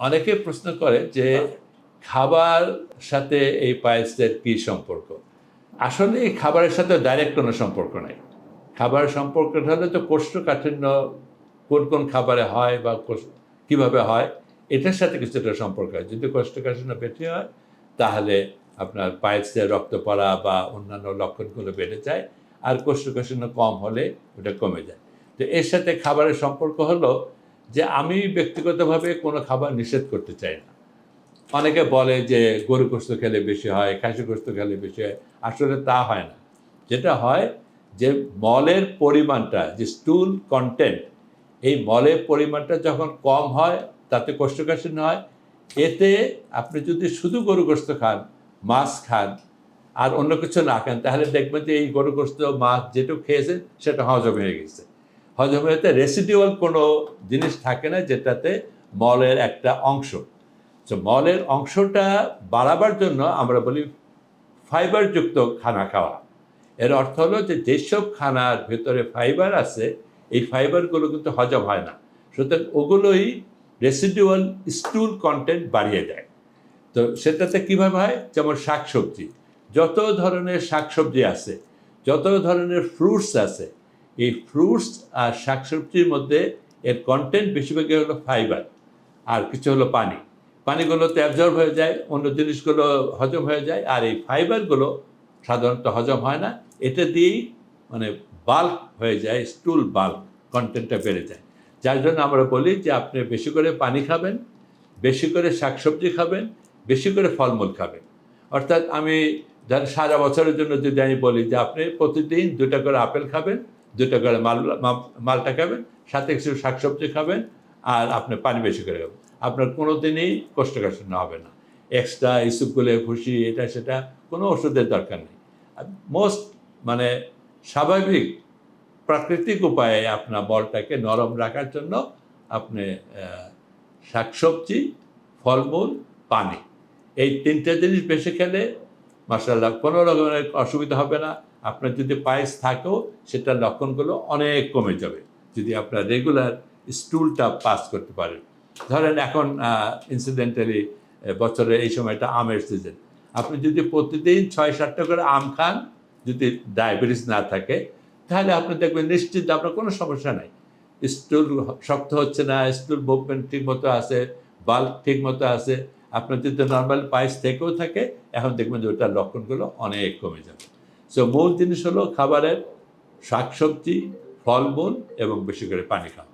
অনেকে প্রশ্ন করে যে খাবার সাথে এই পায়েসের কী সম্পর্ক। আসলে এই খাবারের সাথে ডাইরেক্ট কোনো সম্পর্ক নাই। খাবারের সম্পর্কটা হলে তো কোষ্ঠকাঠিন্য কোন কোন খাবারে হয় বা কীভাবে হয় এটার সাথে কিছুটা সম্পর্ক হয়। যদি কোষ্ঠকাঠিন্য বেশি হয় তাহলে আপনার পায়েসে রক্ত পড়া বা অন্যান্য লক্ষণগুলো বেড়ে যায়, আর কোষ্ঠকাঠিন্য কম হলে ওটা কমে যায়। তো এর সাথে খাবারের সম্পর্ক হলো যে আমি ব্যক্তিগতভাবে কোনো খাবার নিষেধ করতে চাই না। অনেকে বলে যে গরু গোশত খেলে বেশি হয়, খাসি গোশত খেলে বেশি হয়। আসলে তা হয় না। যেটা হয় যে মলের পরিমাণটা, যে স্টুল কনটেন্ট, এই মলের পরিমাণটা যখন কম হয় তাতে কোষ্ঠকাঠিন্য হয়। এতে আপনি যদি শুধু গরু গোশত খান, মাছ খান আর অন্য কিছু না খান, তাহলে দেখবেন যে এই গরু গোশত, মাছ যেটুকু খেয়েছেন সেটা হজম হয়ে গেছে। হজম হয়ে রেসিডুয়াল কোনো জিনিস থাকে না যেটাতে মলের একটা অংশ। তো মলের অংশটা বাড়াবার জন্য আমরা বলি ফাইবারযুক্ত খানা খাওয়া। এর অর্থ হলো যে যেসব খানার ভেতরে ফাইবার আছে এই ফাইবারগুলো কিন্তু হজম হয় না, সুতরাং ওগুলোই রেসিডুয়াল স্টুল কন্টেন্ট বাড়িয়ে দেয়। তো সেটাতে কীভাবে হয়, যেমন শাকসবজি, যত ধরনের শাকসবজি আছে, যত ধরনের ফ্রুটস আছে, এই ফ্রুটস আর শাকসবজির মধ্যে এর কন্টেন্ট বেশিরভাগই হলো ফাইবার আর কিছু হলো পানি। পানিগুলোতে অ্যাবজর্ব হয়ে যায়, অন্য জিনিসগুলো হজম হয়ে যায়, আর এই ফাইবারগুলো সাধারণত হজম হয় না। এটা দিয়েই মানে বাল্ক হয়ে যায়, স্টুল বাল্ক কন্টেন্টটা বেড়ে যায়। যার জন্য আমরা বলি যে আপনি বেশি করে পানি খাবেন, বেশি করে শাকসবজি খাবেন, বেশি করে ফলমূল খাবেন। অর্থাৎ আমি সারা বছরের জন্য যদি আমি বলি যে আপনি প্রতিদিন 2টা করে আপেল খাবেন, 2টা করে মালটা খাবেন, সাথে কিছু শাকসবজি খাবেন, আর আপনি পানি বেশি করে খাবেন, আপনার কোনো দিনই কোষ্ঠকাঠিন্য হবে না। এক্সট্রা ইসুপগুলে খুশি এটা সেটা কোনো ওষুধের দরকার নেই। মোস্ট মানে স্বাভাবিক প্রাকৃতিক উপায়ে আপনার বলটাকে নরম রাখার জন্য আপনি শাকসবজি, ফলমূল, পানি, এই 3টে জিনিস বেশি খেলে মাশাআল্লাহ কোনো রকমের অসুবিধা হবে না। আপনার যদি পায়েস থাকেও সেটার লক্ষণগুলো অনেক কমে যাবে যদি আপনার রেগুলার স্টুলটা পাস করতে পারেন। ধরেন এখন ইনসিডেন্টালি বছরের এই সময়টা আমের সিজন, আপনি যদি প্রতিদিন 6-7টা করে আম খান, যদি ডায়াবেটিস না থাকে, তাহলে আপনি দেখবেন নিশ্চিত আপনার কোনো সমস্যা নাই। স্টুল শক্ত হচ্ছে না, স্টুল মুভমেন্ট ঠিক মতো আছে, বাল্ব ঠিক মতো আছে। আপনার যদি নর্মাল পায়েস থেকেও থাকে, এখন দেখবেন যে ওটার লক্ষণগুলো অনেক কমে যাবে। সো মূল জিনিস হলো খাবারের শাকসবজি, ফলমূল এবং বেশি করে পানি খাওয়া।